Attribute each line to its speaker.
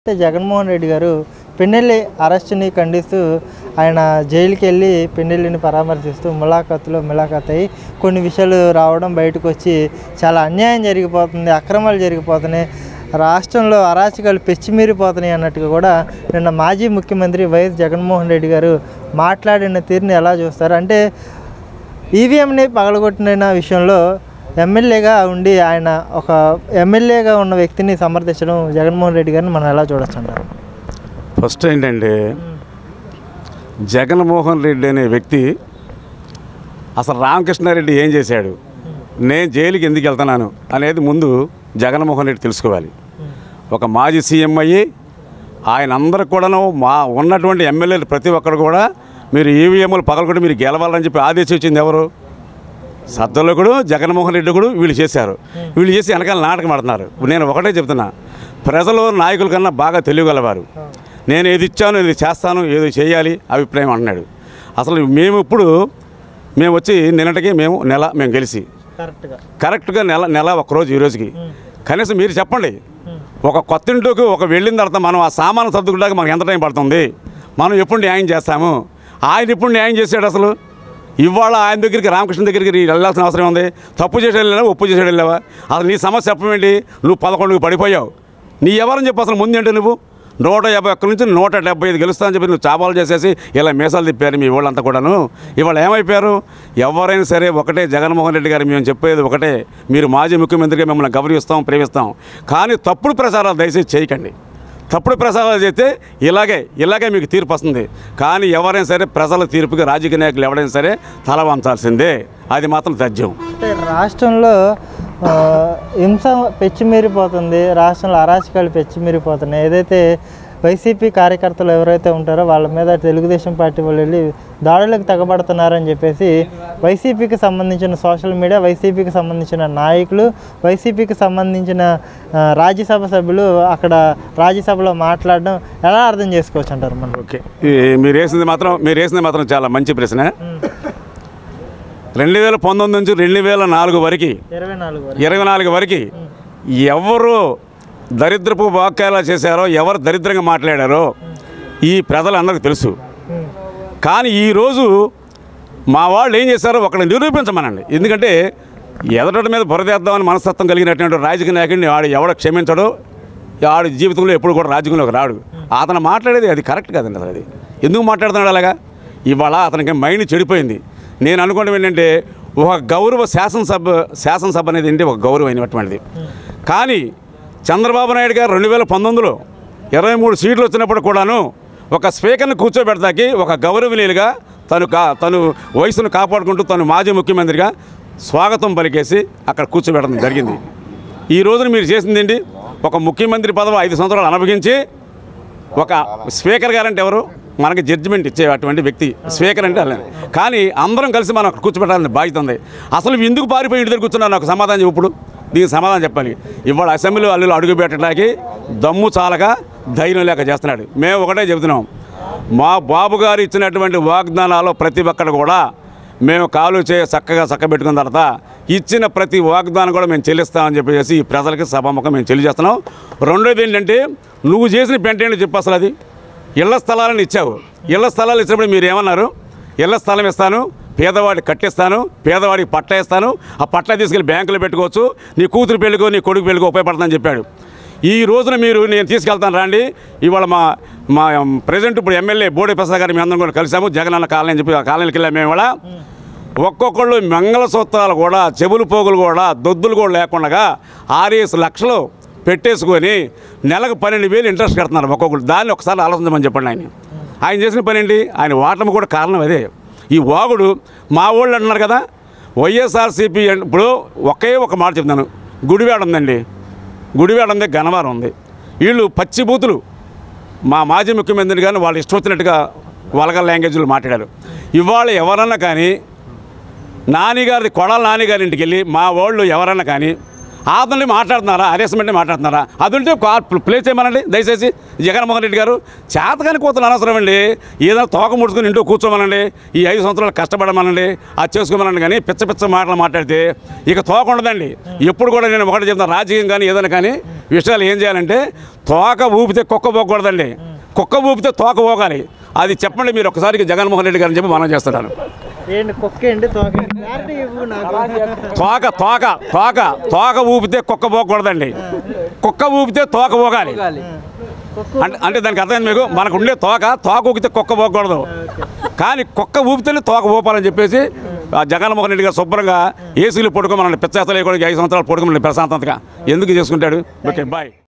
Speaker 1: జగన్మోహన్ రెడ్డి గారు పెన్నెల్లి అరెస్టుని ఖండిస్తూ ఆయన జైలుకి వెళ్ళి పెన్నెల్లిని పరామర్శిస్తూ ములాఖాత్ అయ్యి కొన్ని విషయాలు రావడం బయటకు వచ్చి చాలా అన్యాయం జరిగిపోతుంది, అక్రమాలు జరిగిపోతున్నాయి, రాష్ట్రంలో అరాచకాలు పెచ్చిమీరిపోతున్నాయి అన్నట్టుగా కూడా నిన్న మాజీ ముఖ్యమంత్రి వైఎస్ జగన్మోహన్ రెడ్డి గారు మాట్లాడిన తీరుని ఎలా చూస్తారు? అంటే ఈవీఎంని పగలగొట్టిన విషయంలో ఎమ్మెల్యేగా ఉండి ఆయన ఒక ఎమ్మెల్యేగా ఉన్న వ్యక్తిని సమర్థించడం జగన్మోహన్ రెడ్డి గారిని మనం ఎలా చూడొచ్చు అంటారు?
Speaker 2: ఫస్ట్ ఏంటంటే జగన్మోహన్ రెడ్డి అనే వ్యక్తి అసలు రామకృష్ణారెడ్డి ఏం చేశాడు, నేను జైలుకి ఎందుకు వెళ్తున్నాను అనేది ముందు జగన్మోహన్ రెడ్డి తెలుసుకోవాలి. ఒక మాజీ సీఎం అయ్యి ఆయన అందరూ కూడాను ఉన్నటువంటి ఎమ్మెల్యేలు ప్రతి ఒక్కరు కూడా మీరు ఈవీఎంలు పగలగొట్టి మీరు గెలవాలని చెప్పి ఆదేశించింది ఎవరు? సద్దలోకుడు జగన్మోహన్ రెడ్డి కూడా వీళ్ళు చేశారు. వీళ్ళు చేసి వెనకాల నాటకం ఆడుతున్నారు. నేను ఒకటే చెప్తున్నా, ప్రజలు నాయకుల కన్నా బాగా తెలియగలవారు. నేను ఏది ఇచ్చాను, ఏది చేస్తాను, ఏది చేయాలి అభిప్రాయం అంటున్నాడు. అసలు మేము వచ్చి నిన్నటికి మేము గెలిచి కరెక్ట్గా నెల ఒకరోజు ఈ రోజుకి కనీసం మీరు చెప్పండి, ఒక కొత్త ఇంటికి వెళ్ళిన తర్వాత మనం ఆ సామాను సర్దుకుంటాక మనకు ఎంత టైం పడుతుంది? మనం ఎప్పుడు న్యాయం చేస్తాము? ఆయన ఎప్పుడు న్యాయం చేశాడు? అసలు ఇవాళ ఆయన దగ్గరికి రామకృష్ణ దగ్గరికి వెళ్ళాల్సిన అవసరం ఉంది? తప్పు చేసి వెళ్ళావా, ఒప్పు చేసి వెళ్ళావా? అసలు నీ సమస్య చెప్పమేంటి? నువ్వు 11కి పడిపోయావు. నీ ఎవరని చెప్పి అసలు ముందేంటి? నువ్వు 151 నుంచి 175 గెలుస్తానని చెప్పి నువ్వు చాపాలు చేసేసి ఇలా మీసాలు తిప్పారు మీ వాళ్ళంతా కూడాను. ఇవాళ ఏమైపోయారు? ఎవరైనా సరే ఒకటే, జగన్మోహన్ రెడ్డి గారు మేము చెప్పేది ఒకటే, మీరు మాజీ ముఖ్యమంత్రిగా మిమ్మల్ని గౌరవిస్తాం, ప్రేమిస్తాం, కానీ తప్పుడు ప్రచారాలు దయచేసి చేయకండి. తప్పుడు ప్రసారాలు చేస్తే ఇలాగే మీకు తీర్పు వస్తుంది. కానీ ఎవరైనా సరే ప్రజల తీర్పుకి రాజకీయ నాయకులు ఎవరైనా సరే తల వంచాల్సిందే, అది మాత్రం తథ్యం.
Speaker 1: అంటే రాష్ట్రంలో హింస పెచ్చిమీరిపోతుంది, రాష్ట్రంలో అరాచకాలు పెచ్చిమీరిపోతున్నాయి. ఏదైతే వైసీపీ కార్యకర్తలు ఎవరైతే ఉంటారో వాళ్ళ మీద తెలుగుదేశం పార్టీ వాళ్ళు వెళ్ళి దాడులకు తెగబడుతున్నారని చెప్పేసి వైసీపీకి సంబంధించిన సోషల్ మీడియా, వైసీపీకి సంబంధించిన నాయకులు, వైసీపీకి సంబంధించిన రాజ్యసభ సభ్యులు అక్కడ రాజ్యసభలో మాట్లాడడం ఎలా అర్థం చేసుకోవచ్చు అంటారు మనం?
Speaker 2: ఓకే, మీరు వేసింది మాత్రం చాలా మంచి ప్రశ్న. 2019 నుంచి 2024 వరకు 24 వరకు ఎవరు దరిద్రపు వాక్యాలు చేశారో, ఎవరు దరిద్రంగా మాట్లాడారో ఈ ప్రజలందరికీ తెలుసు. కానీ ఈరోజు మా వాళ్ళు ఏం చేశారో ఒకటి నిరూపించమనండి. ఎందుకంటే ఎదటి మీద బురదేద్దామని మనస్తత్వం కలిగినటువంటి రాజకీయ నాయకుడిని ఎవడ క్షమించడో, ఆడి జీవితంలో ఎప్పుడు కూడా రాజకీయంలోకి రాడు. అతను మాట్లాడేది అది కరెక్ట్ కాదండి. అసలు అది ఎందుకు మాట్లాడుతున్నాడు అలాగా? ఇవాళ అతనికి మైండ్ చెడిపోయింది. నేను అనుకోవడం ఏంటంటే, ఒక గౌరవ శాసనసభ అనేది ఏంటి ఒక గౌరవమైనటువంటిది. కానీ చంద్రబాబు నాయుడు గారు 2019లో 23 సీట్లు వచ్చినప్పుడు కూడాను ఒక స్పీకర్ని కూర్చోబెడతాకి ఒక గౌరవనీయులుగా తను వయసును కాపాడుకుంటూ తను మాజీ ముఖ్యమంత్రిగా స్వాగతం పలికేసి అక్కడ కూర్చోబెట్టడం జరిగింది. ఈ రోజున మీరు చేసింది ఏంటి? ఒక ముఖ్యమంత్రి పదవి 5 సంవత్సరాలు అనుభవించి ఒక స్పీకర్ గారంటే ఎవరు? మనకి జడ్జిమెంట్ ఇచ్చే అటువంటి వ్యక్తి స్పీకర్ అంటే అలానే. కానీ అందరం కలిసి మనం అక్కడ కూర్చోబెట్టాలని బాధ్యత ఉంది. అసలు ఎందుకు పారిపోయి ఇంటి దగ్గర కూర్చున్నారు? నాకు సమాధానం ఇప్పుడు దీనికి సమాధానం చెప్పాలి. ఇవాళ అసెంబ్లీ అల్లులు అడుగు పెట్టడానికి దమ్ము చాలక ధైర్యం లేక చేస్తున్నాడు. మేము ఒకటే చెబుతున్నాం, మా బాబు గారు ఇచ్చినటువంటి వాగ్దానాలు ప్రతి ఒక్కరు కూడా మేము చక్కబెట్టుకున్న తర్వాత ఇచ్చిన ప్రతి వాగ్దానం కూడా మేము చెల్లిస్తామని చెప్పేసి ఈ ప్రజలకి సభాముఖం మేము తెలియజేస్తున్నాం. రెండోది ఏంటంటే, నువ్వు చేసిన పెంటేంటో చెప్పు. అసలు అది ఇళ్ల స్థలాలను ఇచ్చావు. ఇళ్ల స్థలాలు ఇచ్చినప్పుడు మీరు ఏమన్నారు? ఇళ్ల స్థలం ఇస్తాను, పేదవాడికి కట్టిస్తాను, పేదవాడికి పట్ల ఇస్తాను, ఆ పట్ల తీసుకెళ్ళి బ్యాంకులో పెట్టుకోవచ్చు, నీ కూతురు పెళ్ళికో నీ కొడుకు పెళ్ళికో ఉపయోగపడుతుందని చెప్పాడు. ఈ రోజున నేను తీసుకెళ్తాను రండి. ఇవాళ మా ప్రెసిడెంట్ ఇప్పుడు ఎమ్మెల్యే బోడే ప్రసాద్ గారు మేము అందరం కూడా కలిసాము. జగనన్న కాలనీ అని చెప్పి ఆ కాలనీకి వెళ్ళాము. మేము ఇవాళ ఒక్కొక్కళ్ళు మంగళసూత్రాలు కూడా, చెవులు పోగులు కూడా, దొద్దులు కూడా లేకుండా 6 లక్షలు పెట్టేసుకొని నెలకు 12,000 ఇంట్రెస్ట్ కడుతున్నారు ఒక్కొక్కరు. దాన్ని ఒకసారి ఆలోచించమని చెప్పండి. ఆయన చేసిన పని ఏంటి? ఆయన ఓటమి కూడా కారణం అదే. ఈ వాగుడు మా వాళ్ళు అంటున్నారు కదా, వైఎస్ఆర్సీపీ ఇప్పుడు ఒక మాట చెప్తాను. గుడివాడ ఉందండి, గుడివాడ ఉంది, గన్నవరం ఉంది. వీళ్ళు పచ్చిబూతులు మా మాజీ ముఖ్యమంత్రి కానీ వాళ్ళు ఇష్టం వచ్చినట్టుగా వల్గర్ లాంగ్వేజ్లో మాట్లాడారు. ఇవాళ ఎవరన్నా కానీ కొడాల నానిగారి ఇంటికి వెళ్ళి మా వాళ్ళు ఎవరన్నా కానీ అతన్ని మాట్లాడుతున్నారా, హెరాస్మెంట్ని మాట్లాడుతున్నారా? అది ఉంటే ప్లేస్ చేయమనండి దయచేసి. జగన్మోహన్ రెడ్డి గారు చేతకాని కూతురు అనవసరం అండి. ఏదైనా తోక ముడుచుకుని ఇంటూ కూర్చోమనండి, ఈ 5 సంవత్సరాలు కష్టపడమనండి, అది చేసుకోమనండి. కానీ పిచ్చ పిచ్చ మాటలు మాట్లాడితే ఇక తోక ఉండదండి. ఎప్పుడు కూడా నేను ఒకటి చెప్తాను, రాజకీయం కానీ ఏదైనా కానీ విషయాలు ఏం చేయాలంటే తోక ఊపితే కుక్క పోకూడదండి, కుక్క ఊపితే తోక పోగాలి. అది చెప్పండి మీరు ఒకసారికి జగన్మోహన్ రెడ్డి గారిని చెప్పి మనం చేస్తున్నాను. తోక తోక తోక తోక ఊపితే కుక్క పోకూడదండి, కుక్క ఊపితే తోక పోగాలి. అంటే దానికి అర్థం మీకు, మనకు ఉండే తోక ఊపితే కుక్క పోకూడదు, కానీ కుక్క ఊపితేనే తోక ఊపాలని చెప్పేసి జగన్మోహన్ రెడ్డి గారు శుభ్రంగా ఏసీలు పడుకోమనండి. పిచ్చేస్తలు 5 సంవత్సరాలు పడుకోమని ప్రశాంతంగా ఎందుకు చేసుకుంటాడు? Okay, bye.